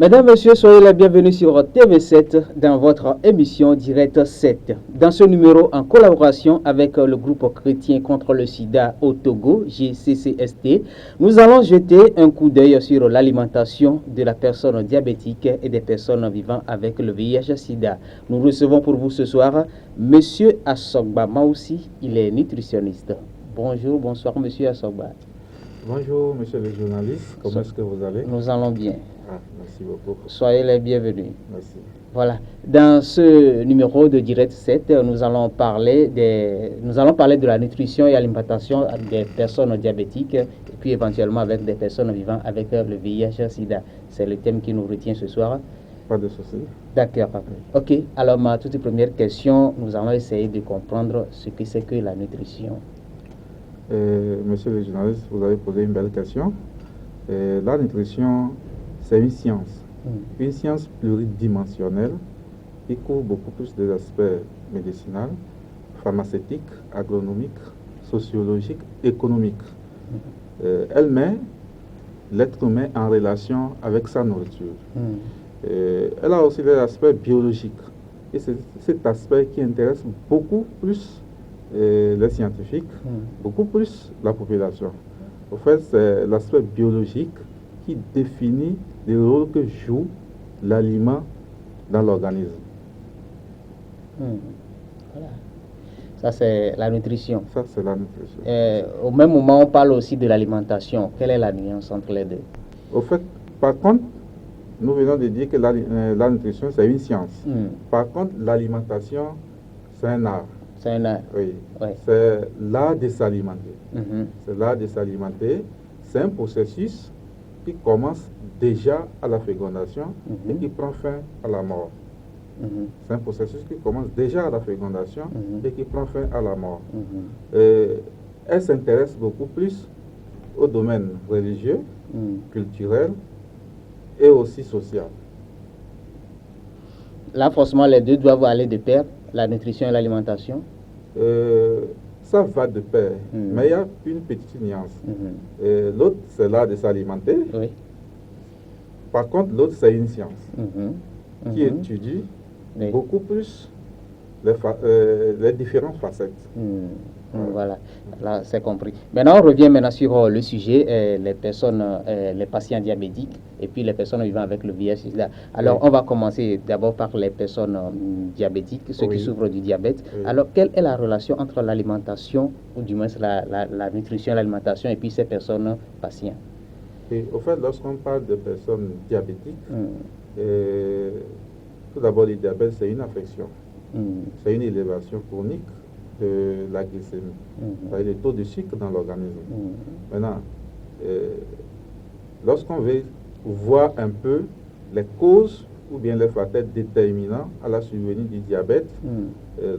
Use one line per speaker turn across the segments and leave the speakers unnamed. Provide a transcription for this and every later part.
Mesdames, Messieurs, soyez les bienvenus sur TV7 dans votre émission Direct 7. Dans ce numéro, en collaboration avec le groupe chrétien contre le sida au Togo, GCCST, nous allons jeter un coup d'œil sur l'alimentation de la personne diabétique et des personnes vivant avec le VIH-Sida. Nous recevons pour vous ce soir Monsieur Assogba Maoussi, il est nutritionniste. Bonjour, bonsoir Monsieur Assogba.
Bonjour Monsieur le journaliste, comment est-ce que vous allez?
Nous allons bien.
Merci beaucoup.
Soyez les bienvenus.
Merci.
Voilà. Dans ce numéro de Direct 7, nous allons parler de la nutrition et alimentation des personnes diabétiques et puis éventuellement avec des personnes vivant avec le VIH-Sida. C'est le thème qui nous retient ce soir.
Pas de souci.
D'accord. Ok. Alors, ma toute première question, nous allons essayer de comprendre ce que c'est que la nutrition.
Monsieur le journaliste, vous avez posé une belle question. La nutrition, c'est une science. Une science pluridimensionnelle qui couvre beaucoup plus des aspects médicinaux, pharmaceutiques, agronomiques, sociologiques, économiques. Elle met l'être humain en relation avec sa nourriture. Elle a aussi l'aspect biologique. Et c'est cet aspect qui intéresse beaucoup plus les scientifiques, beaucoup plus la population. En fait, c'est l'aspect biologique qui définit le rôle que joue l'aliment dans l'organisme.
Voilà. Ça, c'est la nutrition.
Ça, c'est la nutrition.
Au même moment, on parle aussi de l'alimentation. Quelle est la nuance entre les deux?
Au fait, par contre, nous venons de dire que la nutrition, c'est une science. Par contre, l'alimentation, c'est un art.
C'est un art.
Oui.
Ouais.
C'est l'art de s'alimenter. C'est l'art de s'alimenter. C'est un processus qui commence déjà à la fécondation et qui prend fin à la mort. C'est un processus qui commence déjà à la fécondation et qui prend fin à la mort. Elle s'intéresse beaucoup plus au domaine religieux, culturel et aussi social.
Là, forcément, les deux doivent aller de pair, la nutrition et l'alimentation.
Ça va de pair, mais il y a une petite nuance. L'autre, c'est l'art de s'alimenter.
Oui.
Par contre, l'autre, c'est une science qui étudie beaucoup plus les différentes facettes.
Voilà, là c'est compris. Maintenant, on revient sur le sujet, les personnes, les patients diabétiques et puis les personnes vivant avec le VIH-Sida. Alors, on va commencer d'abord par les personnes diabétiques, ceux qui souffrent du diabète. Alors, quelle est la relation entre l'alimentation, ou du moins la nutrition et l'alimentation, et puis ces personnes patients?
Et au fait, lorsqu'on parle de personnes diabétiques, tout d'abord, le diabète, c'est une affection. C'est une élévation chronique de la glycémie, c'est-à-dire le taux de sucre dans l'organisme. Maintenant, lorsqu'on veut voir un peu les causes ou bien les facteurs déterminants à la survenue du diabète,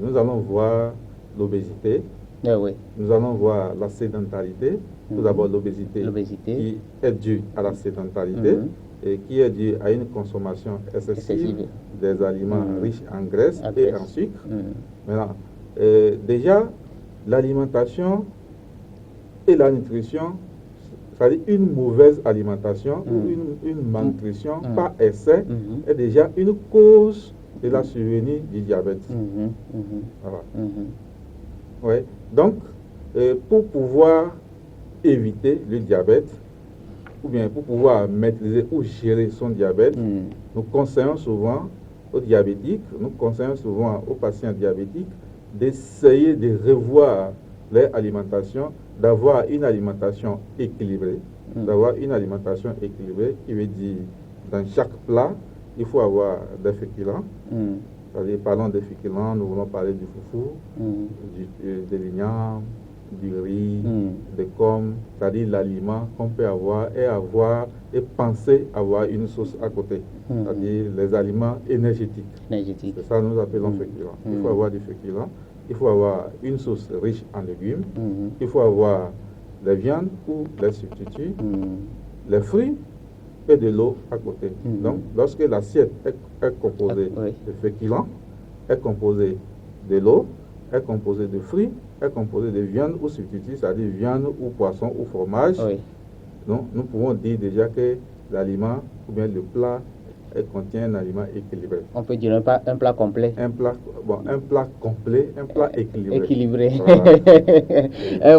nous allons voir l'obésité, nous allons voir la sédentarité. Tout d'abord, l'obésité qui est due à la sédentarité et qui est due à une consommation excessive des aliments riches en graisse et en sucre. Maintenant, déjà, l'alimentation et la nutrition, c'est-à-dire une mauvaise alimentation ou une malnutrition par excès, est déjà une cause de la survenue du diabète. Voilà. Ouais. Donc, pour pouvoir éviter le diabète, ou bien pour pouvoir maîtriser ou gérer son diabète, nous conseillons souvent aux diabétiques, nous conseillons souvent aux patients diabétiques d'essayer de revoir leur alimentation, d'avoir une alimentation équilibrée. D'avoir une alimentation équilibrée qui veut dire, dans chaque plat, il faut avoir des féculents. C'est-à-dire, parlons des féculents, nous voulons parler du foufou, de l'igname, du riz, des pommes, c'est-à-dire l'aliment qu'on peut avoir et penser avoir une sauce à côté, c'est-à-dire les aliments énergétiques. C'est ça que nous appelons féculents. Il faut avoir du féculent, il faut avoir une sauce riche en légumes, il faut avoir les viandes ou les substituts, les fruits et de l'eau à côté. Donc, lorsque l'assiette est composée de féculents, est composée de l'eau, est composée de fruits, est composée de viande ou substituts, c'est-à-dire viande ou poisson ou fromage. Donc, nous pouvons dire déjà que l'aliment ou bien le plat elle contient un aliment équilibré.
On peut dire un plat complet.
Un plat complet, un plat équilibré.
Équilibré.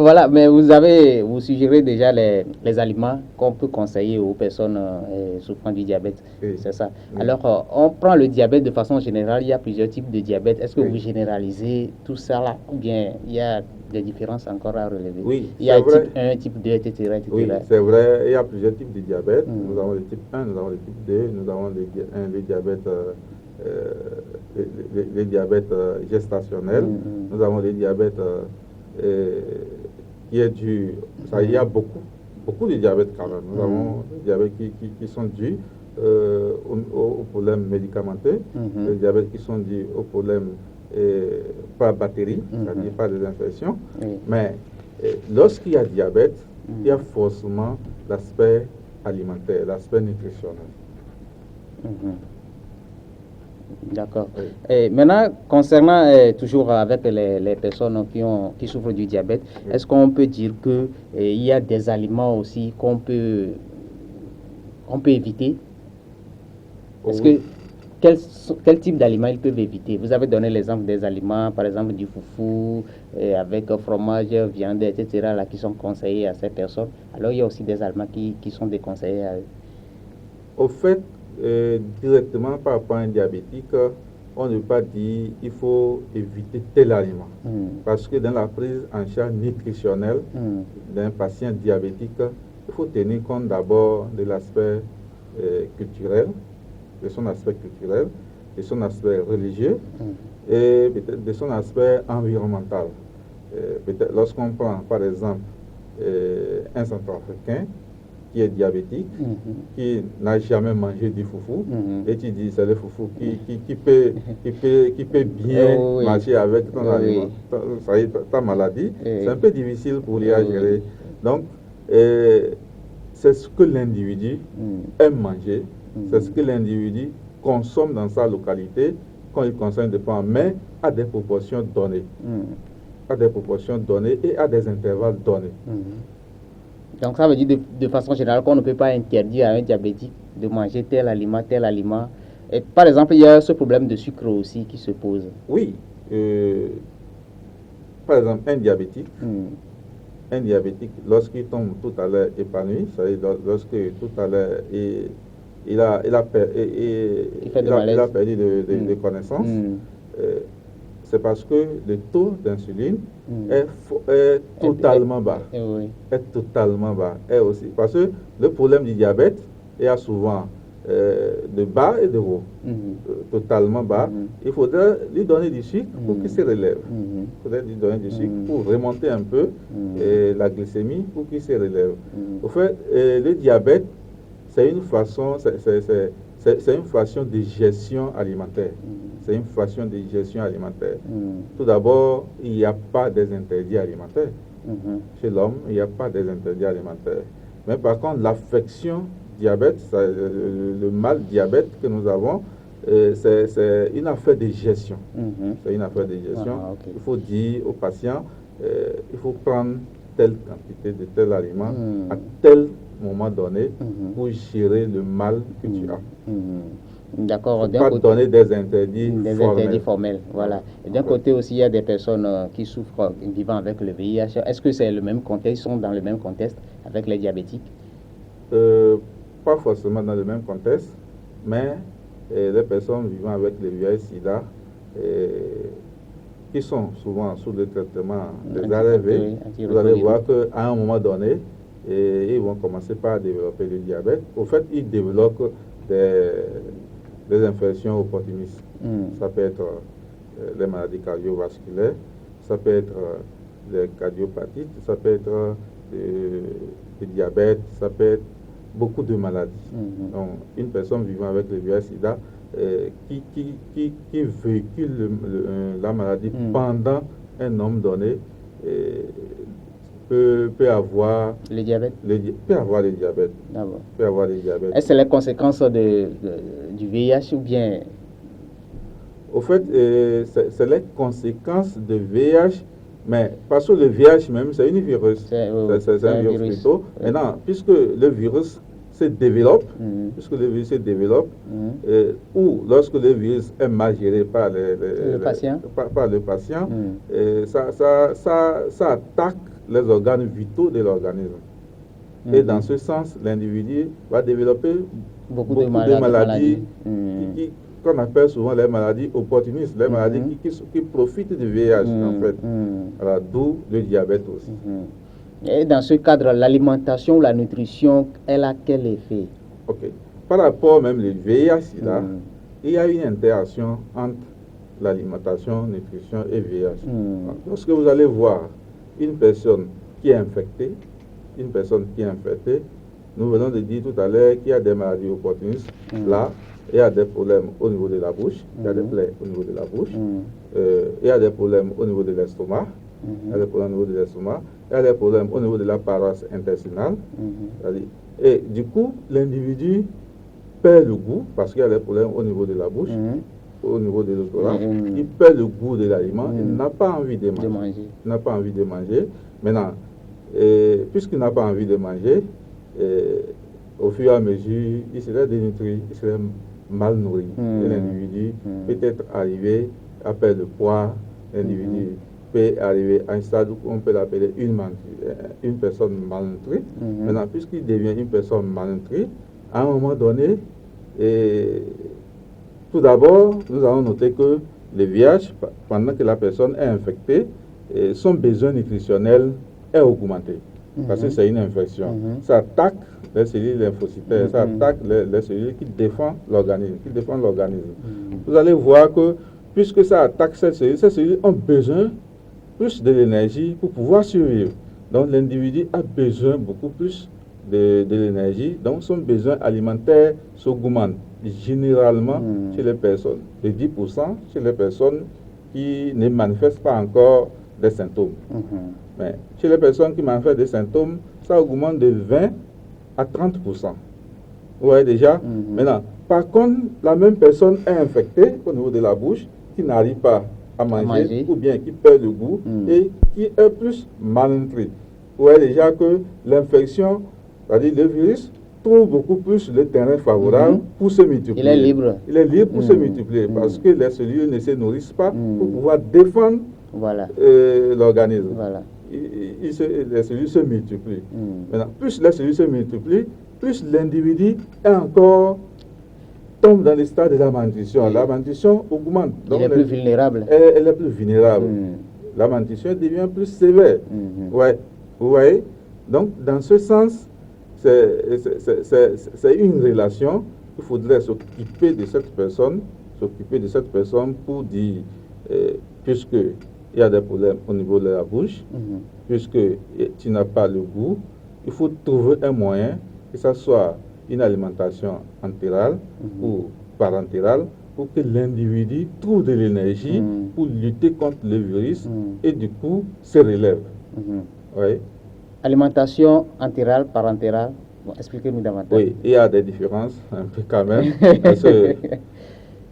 Voilà.
Voilà, mais vous suggérez déjà les aliments qu'on peut conseiller aux personnes souffrant du diabète. Oui. C'est ça. Oui. Alors, on prend le diabète de façon générale. Il y a plusieurs types de diabète. Est-ce que vous généralisez tout ça là? Ou bien il y a des différences encore à relever?
Oui,
il y a type 1, type 2, etc.
Oui, c'est vrai, il y a plusieurs types de diabète. Nous avons le type 1, nous avons le type 2, nous avons le diabète, les diabètes gestationnels. Nous avons le diabète qui est dû... Il y a beaucoup de diabètes quand même. Nous avons des diabètes qui sont dus aux problèmes médicamenteux, des diabètes qui sont dus aux problèmes par bactéries, c'est-à-dire par des infections. Mais lorsqu'il y a diabète, il y a forcément l'aspect alimentaire, l'aspect nutritionnel.
D'accord. Oui. Et maintenant, concernant toujours avec les personnes qui souffrent du diabète, est-ce qu'on peut dire qu'il y a des aliments aussi qu'on peut éviter? Est-ce que quel type d'aliments ils peuvent éviter? Vous avez donné l'exemple des aliments, par exemple du foufou, avec fromage, viande, etc., là, qui sont conseillés à ces personnes. Alors, il y a aussi des aliments qui sont déconseillés à eux.
Au fait, directement par rapport à un diabétique, on ne peut pas dire il faut éviter tel aliment. Parce que dans la prise en charge nutritionnelle d'un patient diabétique, il faut tenir compte d'abord de l'aspect culturel, de son aspect culturel, de son aspect religieux et de son aspect environnemental. Peut-être lorsqu'on prend par exemple un centrafricain qui est diabétique, qui n'a jamais mangé du foufou, et tu dis c'est le foufou qui peut bien marcher avec ton aliment, ta maladie, c'est un peu difficile pour lui à gérer. Donc, c'est ce que l'individu aime manger, c'est ce que l'individu consomme dans sa localité, quand il consomme des pommes, mais à des proportions données. À des proportions données et à des intervalles donnés.
Donc ça veut dire de façon générale qu'on ne peut pas interdire à un diabétique de manger tel aliment, tel aliment. Et par exemple, il y a ce problème de sucre aussi qui se pose.
Oui. Par exemple, un diabétique, lorsqu'il tombe tout à l'heure épanoui, c'est-à-dire lorsque tout à l'heure il a perdu de connaissance, c'est parce que le taux d'insuline est totalement bas. Est totalement bas. Et aussi, parce que le problème du diabète, il y a souvent de bas et de haut. Totalement bas. Il faudrait lui donner du sucre pour qu'il se relève. Il faudrait lui donner du sucre pour remonter un peu la glycémie pour qu'il se relève. Au fait, le diabète, c'est une façon, c'est une façon de gestion alimentaire. C'est une façon de gestion alimentaire. Tout d'abord, il n'y a pas des interdits alimentaires. Chez l'homme, il n'y a pas des interdits alimentaires. Mais par contre, l'affection diabète, le mal diabète que nous avons, c'est une affaire de gestion. C'est une affaire de gestion. Il faut dire aux patients, il faut prendre telle quantité de tel aliment à tel moment donné pour gérer le mal que tu as.
D'accord.
Pas donner des interdits
formels. Voilà. Et d'un côté aussi, il y a des personnes qui souffrent vivant avec le VIH. Est-ce que c'est le même contexte? Ils sont dans le même contexte avec les diabétiques?
Pas forcément dans le même contexte, mais les personnes vivant avec le VIH-Sida qui sont souvent sous le traitement des ARV, vous allez voir qu'à un moment donné, ils vont commencer par développer le diabète. Au fait, ils développent des infections opportunistes. Ça peut être les maladies cardiovasculaires, ça peut être les cardiopathies, ça peut être le diabète, ça peut être beaucoup de maladies. Donc, une personne vivant avec le VIH-Sida qui véhicule la maladie pendant un nombre donné peut avoir
le diabète.
Peut avoir le diabète. Peut avoir le diabète.
Est-ce que c'est les conséquences du VIH ou bien?
Au fait, c'est les conséquences de VIH, mais parce que le VIH même, c'est un virus. C'est un virus plutôt. Maintenant, puisque le virus se développe, puisque le virus se développe, ou lorsque le virus est mal géré par le patient, ça attaque les organes vitaux de l'organisme. Et dans ce sens, l'individu va développer beaucoup de maladies qu'on appelle souvent les maladies opportunistes, les maladies qui profitent du VIH, en fait. Alors, d'où le diabète aussi.
Et dans ce cadre, l'alimentation, la nutrition, elle a quel effet?
Ok. Par rapport même au VIH, là, il y a une interaction entre l'alimentation, nutrition et VIH. Lorsque vous allez voir une personne qui est infectée, nous venons de dire tout à l'heure qu'il y a des maladies opportunistes. Là, il y a des problèmes au niveau de la bouche, il y a des plaies au niveau de la bouche, il y a des problèmes au niveau de l'estomac, il y a des problèmes au niveau de l'estomac, il y a des problèmes au niveau de la paroisse intestinale. Et du coup, l'individu perd le goût, parce qu'il y a des problèmes au niveau de la bouche, au niveau de l'odorat, il perd le goût de l'aliment, il n'a pas envie de manger. Il n'a pas envie de manger. Maintenant, puisqu'il n'a pas envie de manger, au fur et à mesure, il serait dénutri, il serait mal nourri. Et l'individu peut être arrivé à perdre le poids, l'individu peut arriver à un stade où on peut l'appeler une personne malnutrie. Maintenant, puisqu'il devient une personne malnutrie, à un moment donné, tout d'abord, nous allons noter que le VIH, pendant que la personne est infectée, son besoin nutritionnel est augmenté. Parce que c'est une infection. Ça attaque les cellules lymphocytaires, ça attaque les cellules qui défendent l'organisme. Vous allez voir que, puisque ça attaque ces cellules ont besoin plus de l'énergie pour pouvoir survivre. Donc l'individu a besoin beaucoup plus de l'énergie, donc son besoin alimentaire s'augmente généralement chez les personnes, de 10% chez les personnes qui ne manifestent pas encore des symptômes. Mais chez les personnes qui manifestent des symptômes, ça augmente de 20 à 30%. Vous voyez déjà? Maintenant, par contre, la même personne est infectée au niveau de la bouche, qui n'arrive pas à manger, ou bien qui perd le goût, et qui est plus malnutrie. Vous voyez déjà que l'infection, c'est-à-dire le virus, trouve beaucoup plus le terrain favorable pour se multiplier.
Il est libre.
Il est libre pour se multiplier, parce que les cellules ne se nourrissent pas pour pouvoir défendre l'organisme. Les cellules se multiplient. Maintenant, plus les cellules se multiplient, plus l'individu tombe dans le stade de la malnutrition. La malnutrition augmente. Donc
il est plus vulnérable.
Elle est plus vulnérable. La malnutrition devient plus sévère. Ouais. Vous voyez? Donc, dans ce sens, c'est une relation. Il faudrait s'occuper de cette personne pour dire, puisque il y a des problèmes au niveau de la bouche, puisque tu n'as pas le goût, il faut trouver un moyen, que ce soit une alimentation entérale ou parentérale, pour que l'individu trouve de l'énergie pour lutter contre le virus et du coup se relève. Oui.
Alimentation entérale, parentérale, bon, expliquez-nous davantage.
Oui, il y a des différences un peu quand même, parce que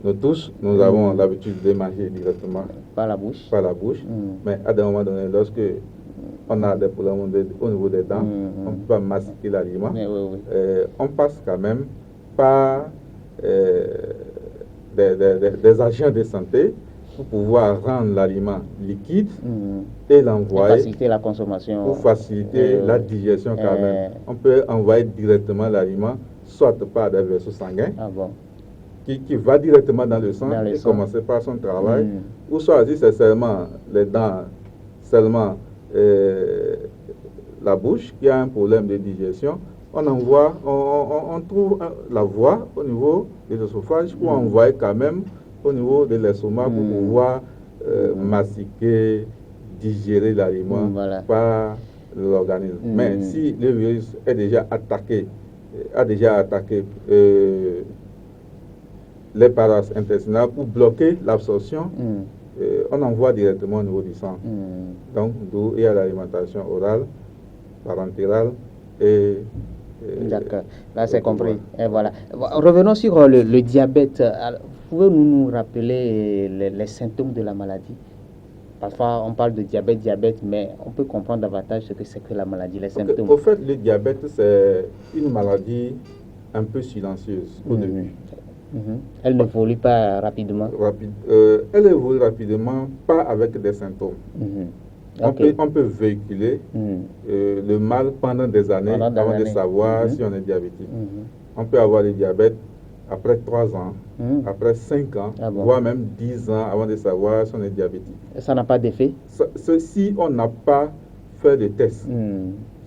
nous tous, nous avons l'habitude de manger directement
par la bouche.
Mais à des moments donnés, lorsque on a des problèmes au niveau des dents, on ne peut pas mastiquer l'aliment. On passe quand même par des agents de santé pour pouvoir rendre l'aliment liquide et l'envoyer.
Pour faciliter la consommation.
Pour faciliter la digestion quand même. On peut envoyer directement l'aliment, soit par des vaisseaux sanguins. Qui va directement dans le sang et commencer par son travail, ou soit si c'est seulement les dents, seulement la bouche qui a un problème de digestion, on trouve la voie au niveau de l'œsophage pour envoyer quand même au niveau de l'estomac pour pouvoir mastiquer, digérer l'aliment par l'organisme. Mais si le virus est déjà attaqué, les paroisses intestinales pour bloquer l'absorption, on envoie directement au niveau du sang. Donc, d'où il y a l'alimentation orale, parentérale et...
D'accord, là c'est compris. Et voilà. Revenons sur le diabète. Pouvez-vous nous rappeler les symptômes de la maladie? Parfois, on parle de diabète, mais on peut comprendre davantage ce que c'est que la maladie, les symptômes.
Au fait, le diabète, c'est une maladie un peu silencieuse au début.
Elle n'évolue pas rapidement.
Elle évolue rapidement, pas avec des symptômes. On peut véhiculer le mal pendant des années avant de savoir si on est diabétique. On peut avoir le diabète après 3 ans, après 5 ans, voire même 10 ans avant de savoir si on est diabétique.
Ça n'a pas d'effet?
Si on n'a pas fait de test,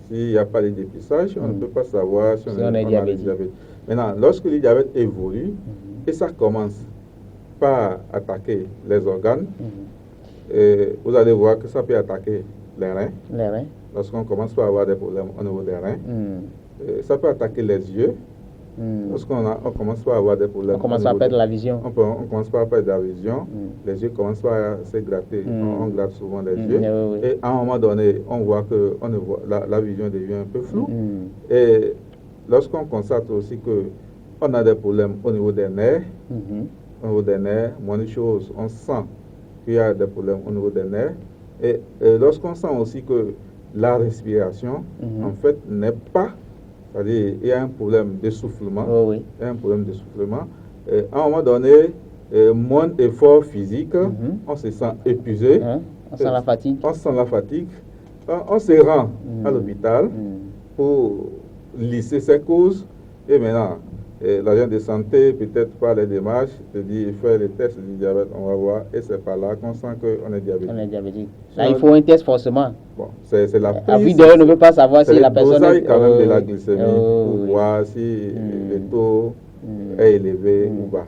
s'il n'y a pas de dépistage, on ne peut pas savoir si on est diabétique. Maintenant, lorsque le diabète évolue, et ça commence par attaquer les organes, vous allez voir que ça peut attaquer les reins. Lorsqu'on commence par avoir des problèmes au niveau des reins, ça peut attaquer les yeux. Lorsqu'on commence par avoir des problèmes,
on commence à perdre la vision.
On commence par perdre la vision. Les yeux commencent par se gratter. On gratte souvent les yeux. Et à un moment donné, on voit que la vision devient un peu floue. Et lorsqu'on constate aussi que on a des problèmes au niveau des nerfs, moins de choses, on sent qu'il y a des problèmes au niveau des nerfs. Et lorsqu'on sent aussi que la respiration, en fait, n'est pas, c'est-à-dire il y a un problème d'essoufflement, à un moment donné, moins d'efforts physiques, on se sent épuisé,
on sent la fatigue,
on se rend à l'hôpital pour lisser ses causes, et maintenant, l'agent de santé, peut-être par les démarches, te dit faire le test du diabète, on va voir, et c'est par là qu'on sent qu'on est diabétique.
Là, il faut un test forcément.
Bon, c'est la prise.
La vie de ne veut pas savoir si la personne
est quand même de la glycémie pour voir si le taux est élevé ou bas.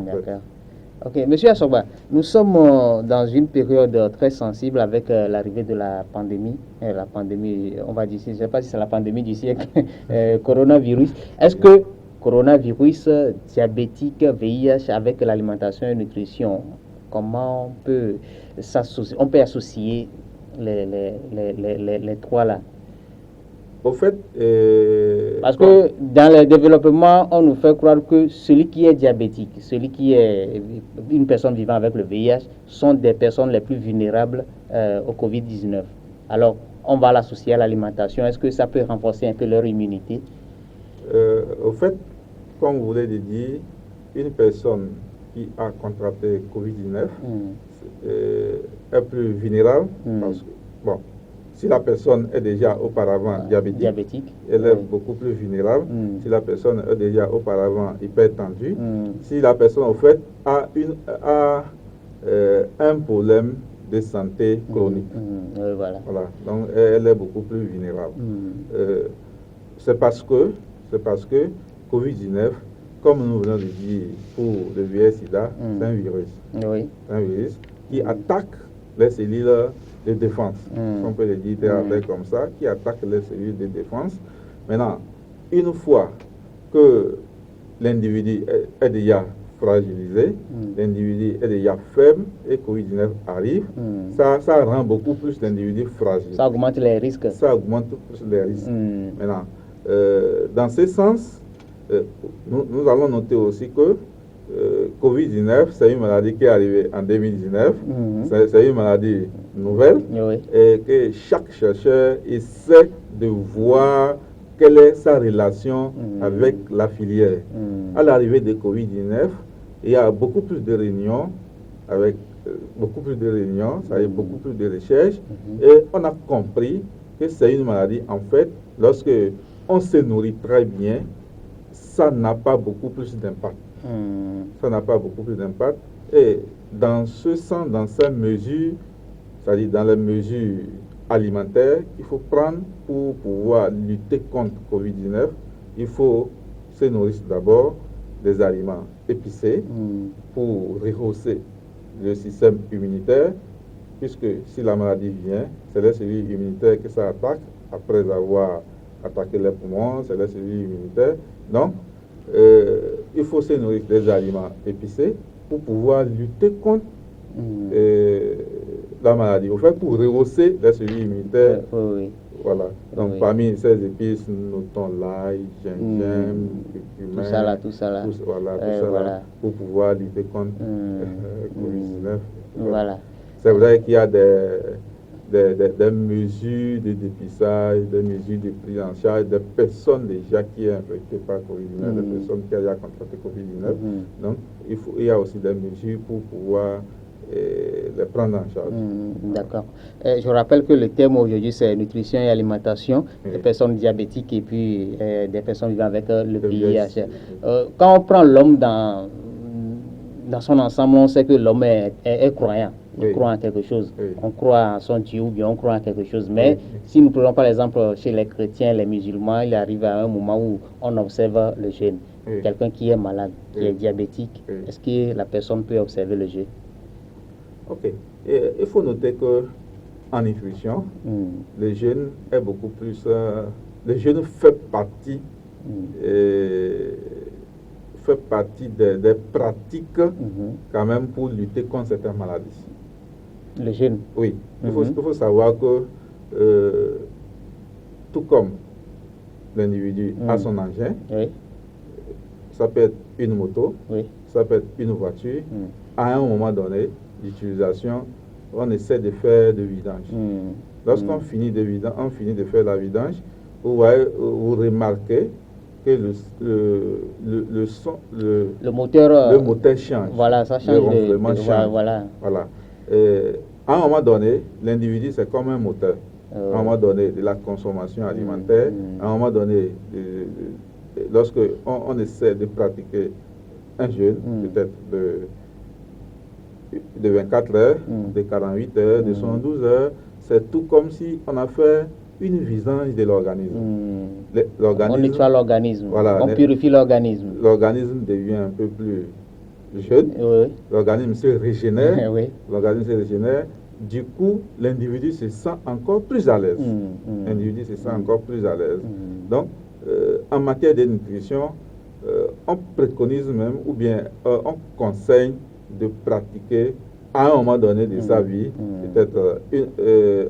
D'accord. Ok, Monsieur Assoba, nous sommes dans une période très sensible avec l'arrivée de la pandémie. La pandémie, on va dire, je ne sais pas si c'est la pandémie du siècle, coronavirus. Est-ce que coronavirus, diabétique, VIH, avec l'alimentation et la nutrition, comment on peut associer les trois là?
Au fait,
parce que dans le développement, on nous fait croire que celui qui est diabétique, celui qui est une personne vivant avec le VIH, sont des personnes les plus vulnérables au Covid-19. Alors, on va l'associer à l'alimentation. Est-ce que ça peut renforcer un peu leur immunité?
Au fait, comme vous l'avez dit, une personne qui a contracté Covid-19 est plus vulnérable parce que, bon, si la personne est déjà auparavant diabétique, elle est beaucoup plus vulnérable. Si la personne est déjà auparavant hypertendue, si la personne, au fait, a un problème de santé chronique.
Voilà.
Donc, elle est beaucoup plus vulnérable. C'est parce que Covid-19, comme nous venons de dire pour le VIH-Sida, c'est un virus.
Oui.
C'est un virus qui attaque les cellules de défense, on peut le dire comme ça, qui attaque les cellules de défense. Maintenant, une fois que l'individu est déjà fragilisé, l'individu est déjà faible et Covid-19 arrive, ça rend beaucoup plus l'individu fragile.
Ça augmente les risques.
Maintenant, dans ce sens, nous allons noter aussi que Covid-19, c'est une maladie qui est arrivée en 2019. C'est une maladie nouvelle et que chaque chercheur essaie de voir quelle est sa relation avec la filière. À l'arrivée de Covid-19, il y a beaucoup plus de réunions avec beaucoup plus de réunions, ça y est, beaucoup plus de recherches et on a compris que c'est une maladie, en fait, lorsque on se nourrit très bien, ça n'a pas beaucoup plus d'impact. Ça n'a pas beaucoup plus d'impact. Et dans ce sens, dans ces mesures, c'est-à-dire dans les mesures alimentaires qu'il faut prendre pour pouvoir lutter contre Covid-19, il faut se nourrir d'abord des aliments épicés pour rehausser le système immunitaire, puisque si la maladie vient, c'est les cellules immunitaires que ça attaque, après avoir attaqué les poumons, c'est les cellules immunitaires. Donc, il faut se nourrir des aliments épicés pour pouvoir lutter contre la maladie. Au fait, pour rehausser les cellules immunitaires. Voilà. Donc, parmi ces épices, notons l'ail, gingembre, curcuma,
tout ça là.
Voilà, pour pouvoir lutter contre Covid-19.
Voilà.
C'est vrai qu'il y a des mesures de dépistage, des mesures de prise en charge des personnes déjà qui sont infectées par Covid-19, des personnes qui ont déjà contracté Covid-19. Donc, il y a aussi des mesures pour pouvoir les prendre en charge.
D'accord. Je rappelle que le thème aujourd'hui, c'est nutrition et alimentation des personnes diabétiques et puis des personnes vivant avec le VIH. Quand on prend l'homme dans son ensemble, on sait que l'homme est croyant. Il croit en quelque chose. On croit en son Dieu ou bien on croit en quelque chose. Mais si nous prenons par exemple chez les chrétiens, les musulmans, il arrive à un moment où on observe le jeûne. Quelqu'un qui est malade, qui est diabétique, est-ce que la personne peut observer le jeûne?
Ok. Il faut noter que en nutrition, le jeûne est beaucoup plus. Le jeûne fait partie des pratiques quand même pour lutter contre certaines maladies.
Le jeûne?
Oui. Il faut savoir que tout comme l'individu a son engin, ça peut être une moto, ça peut être une voiture, à un moment donné d'utilisation, on essaie de faire de vidange. Lorsqu'on finit de faire la vidange, vous remarquez que le moteur change.
Voilà, ça change.
Le ronflement change.
Voilà.
À un moment donné, l'individu, c'est comme un moteur. À un moment donné, de la consommation alimentaire, à un moment donné, lorsque on essaie de pratiquer un jeûne, peut-être de 24 heures, de 48 heures, de 112 heures, c'est tout comme si on a fait une vidange de l'organisme.
On nettoie l'organisme,
voilà,
on purifie l'organisme.
L'organisme devient un peu plus jeune, l'organisme se régénère, du coup, l'individu se sent encore plus à l'aise. L'individu se sent encore plus à l'aise. Donc, en matière de nutrition, on préconise même, ou bien on conseille de pratiquer à un moment donné de sa vie, peut-être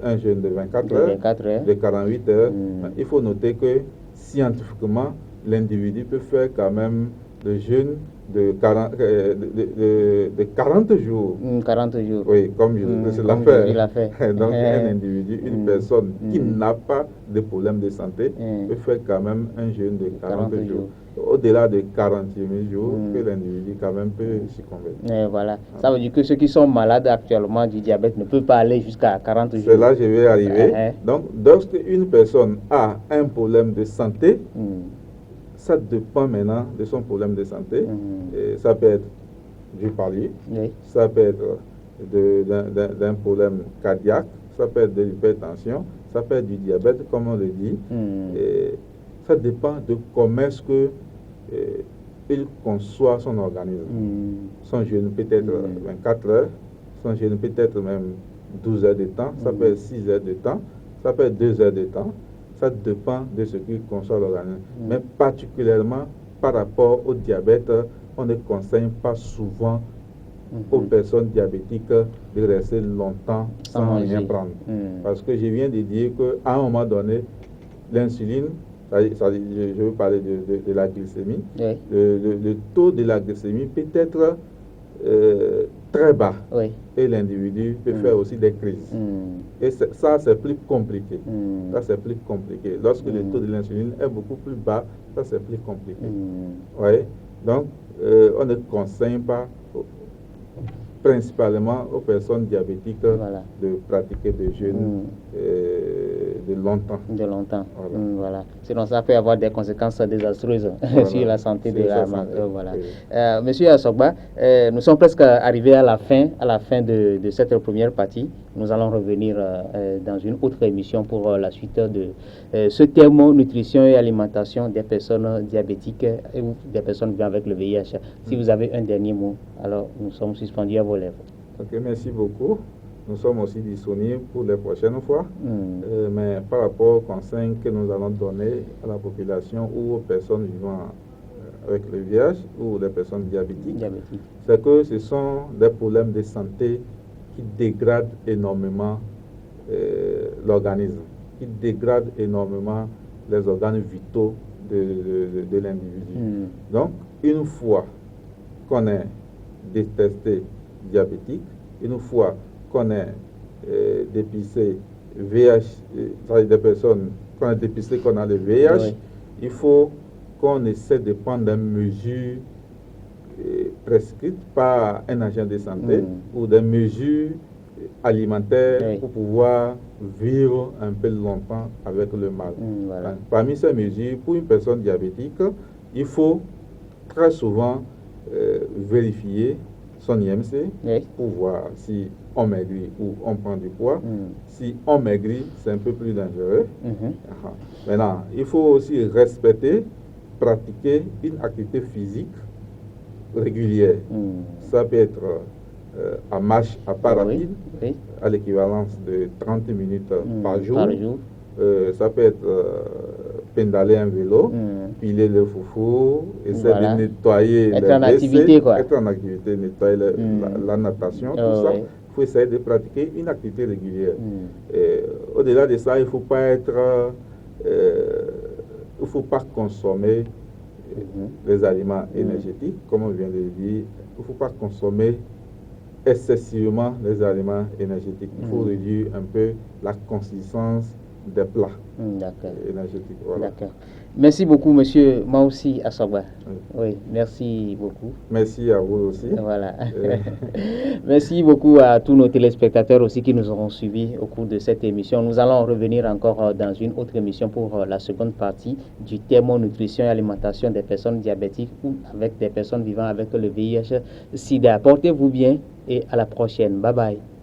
un jeûne de 24 heures, de 48 heures. Il faut noter que scientifiquement, l'individu peut faire quand même le jeûne de 40 jours.
40 jours.
Oui, comme je l'ai fait. Donc, un individu, une personne qui n'a pas de problème de santé peut faire quand même un jeûne de 40 jours. Au-delà de 40e jour, que l'individu quand même peut succomber.
Voilà. Ça veut dire que ceux qui sont malades actuellement du diabète ne peuvent pas aller jusqu'à 40 jours.
C'est là que je vais arriver. Donc, lorsqu'une personne a un problème de santé, ça dépend maintenant de son problème de santé. Et ça peut être du palier, ça peut être d'un problème cardiaque, ça peut être de l'hypertension, ça peut être du diabète, comme on le dit. Et ça dépend de comment est-ce que il conçoit son organisme. Son jeûne peut être 24 heures, son jeûne peut être même 12 heures de temps, ça peut être 6 heures de temps, ça peut être 2 heures de temps. Ça dépend de ce qu'il conçoit l'organisme. Mais particulièrement par rapport au diabète, on ne conseille pas souvent aux personnes diabétiques de rester longtemps sans rien prendre. Parce que je viens de dire qu'à un moment donné, l'insuline, je veux parler de la glycémie, le taux de la glycémie peut être très bas et l'individu peut faire aussi des crises. Et ça, c'est plus compliqué. Ça, c'est plus compliqué. Lorsque le taux de l'insuline est beaucoup plus bas, ça, c'est plus compliqué. Donc, on ne conseille pas principalement aux personnes diabétiques de pratiquer des jeûnes de longtemps.
Voilà. Sinon, ça peut avoir des conséquences désastreuses sur la santé de la main. Monsieur Assogba, nous sommes presque arrivés à la fin de cette première partie. Nous allons revenir dans une autre émission pour la suite de ce thème nutrition et alimentation des personnes diabétiques et des personnes vivant avec le VIH. Si vous avez un dernier mot, alors nous sommes suspendus à vos lèvres.
Ok, merci beaucoup. Nous sommes aussi disponibles pour les prochaines fois. Mais par rapport aux conseils que nous allons donner à la population ou aux personnes vivant avec le VIH ou les personnes diabétiques, c'est que ce sont des problèmes de santé qui dégradent énormément l'organisme, qui dégradent énormément les organes vitaux de l'individu. Donc, une fois qu'on est détesté diabétique, une fois qu'on ait dépisté VIH, des personnes qu'on a dépisté qu'on a le VIH, il faut qu'on essaie de prendre des mesures prescrites par un agent de santé ou des mesures alimentaires pour pouvoir vivre un peu longtemps avec le mal.
Voilà.
Parmi ces mesures, pour une personne diabétique, il faut très souvent vérifier son IMC pour voir si on maigrit ou on prend du poids. Si on maigrit, c'est un peu plus dangereux. Maintenant, il faut aussi respecter, pratiquer une activité physique régulière. Ça peut être en marche à pas rapide, à l'équivalence de 30 minutes par jour. Ça peut être pédaler un vélo, piler le foufou, essayer de nettoyer
être en activité, quoi.
Être en activité, nettoyer la natation, tout ça. Il faut essayer de pratiquer une activité régulière. Au-delà de ça, il ne faut pas être, il faut pas consommer les aliments énergétiques, comme on vient de le dire. Il ne faut pas consommer excessivement les aliments énergétiques. Il faut réduire un peu la consistance des plats énergétiques. Voilà.
D'accord. Merci beaucoup, monsieur Maoussi Assogba. Oui, merci beaucoup.
Merci à vous aussi.
Voilà. Merci beaucoup à tous nos téléspectateurs aussi qui nous auront suivis au cours de cette émission. Nous allons revenir encore dans une autre émission pour la seconde partie du thème nutrition et alimentation des personnes diabétiques ou avec des personnes vivant avec le VIH-Sida. Portez-vous bien et à la prochaine. Bye bye.